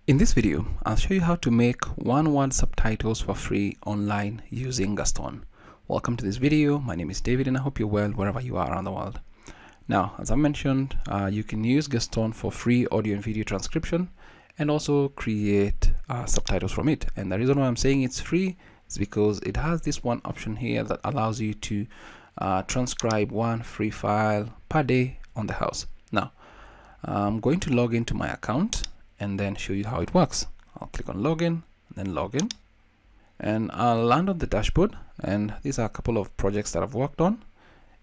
In this video, I'll show you how to make one-word subtitles for free online using Gaston. Welcome to this video. My name is David and I hope you're well wherever you are around the world. Now, as I mentioned, you can use Gaston for free audio and video transcription and also create subtitles from it. And the reason why I'm saying it's free is because it has this one option here that allows you to transcribe one free file per day on the house. Now, I'm going to log into my account and then show you how it works. I'll click on login, then login, and I'll land on the dashboard. And these are a couple of projects that I've worked on.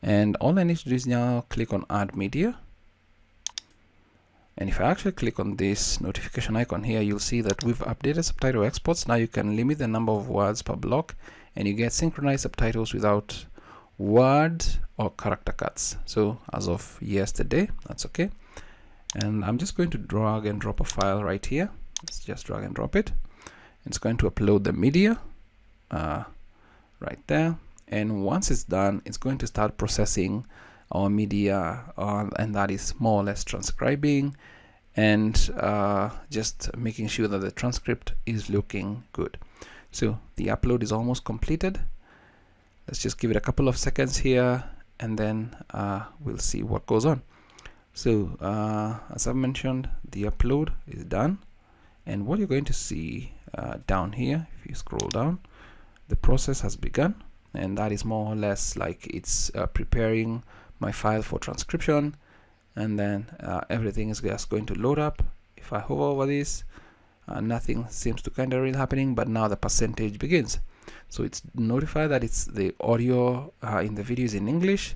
And all I need to do is now click on add media. And if I actually click on this notification icon here, you'll see that we've updated subtitle exports. Now you can limit the number of words per block and you get synchronized subtitles without word or character cuts. So as of yesterday, that's okay. And I'm just going to drag and drop a file right here. Let's just drag and drop it. It's going to upload the media right there. And once it's done, it's going to start processing our media, and that is more or less transcribing and just making sure that the transcript is looking good. So the upload is almost completed. Let's just give it a couple of seconds here and then we'll see what goes on. So as I mentioned, the upload is done, and what you're going to see down here, if you scroll down, the process has begun, and that is more or less like it's preparing my file for transcription, and then everything is just going to load up. If I hover over this, nothing seems to kind of really happening, but now the percentage begins. So it's notified that it's the audio in the video is in English,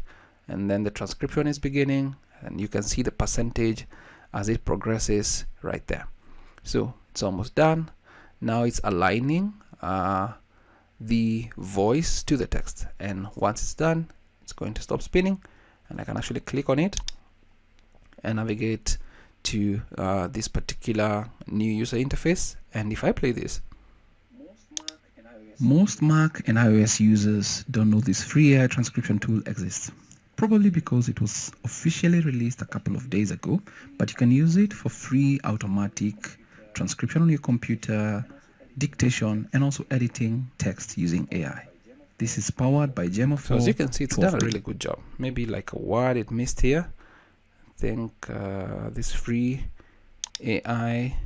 and then the transcription is beginning, and you can see the percentage as it progresses right there. So it's almost done. Now it's aligning the voice to the text, and once it's done, it's going to stop spinning, and I can actually click on it and navigate to this particular new user interface. And if I play this, most Mac and iOS users don't know this free AI transcription tool exists. Probably because it was officially released a couple of days ago, but you can use it for free automatic transcription on your computer, dictation, and also editing text using AI. This is powered by Gemma 4. So as you can see, it's done a really good job. Maybe like a word it missed here. I think this free AI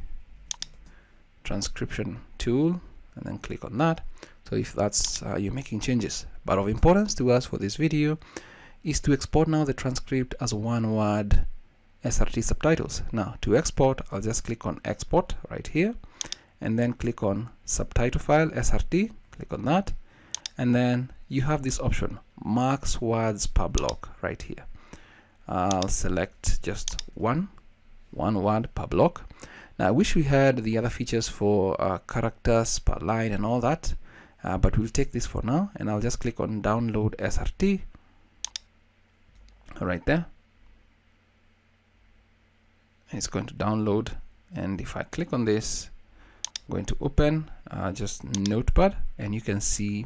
transcription tool, and then click on that. So if that's you're making changes, but of importance to us for this video is to export now the transcript as one word SRT subtitles. Now to export, I'll just click on export right here and then click on subtitle file SRT, click on that, and then you have this option, max words per block right here. I'll select just one word per block. Now I wish we had the other features for characters per line and all that, but we'll take this for now, and I'll just click on download SRT right there. It's going to download, and if I click on this, I'm going to open just Notepad, and you can see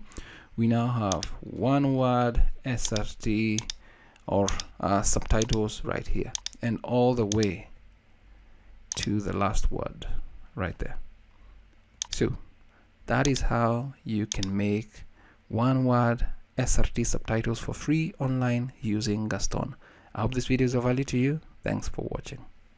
we now have one word SRT or subtitles right here, and all the way to the last word right there. So that is how you can make one word SRT subtitles for free online using Gaston. I hope this video is of value to you. Thanks for watching.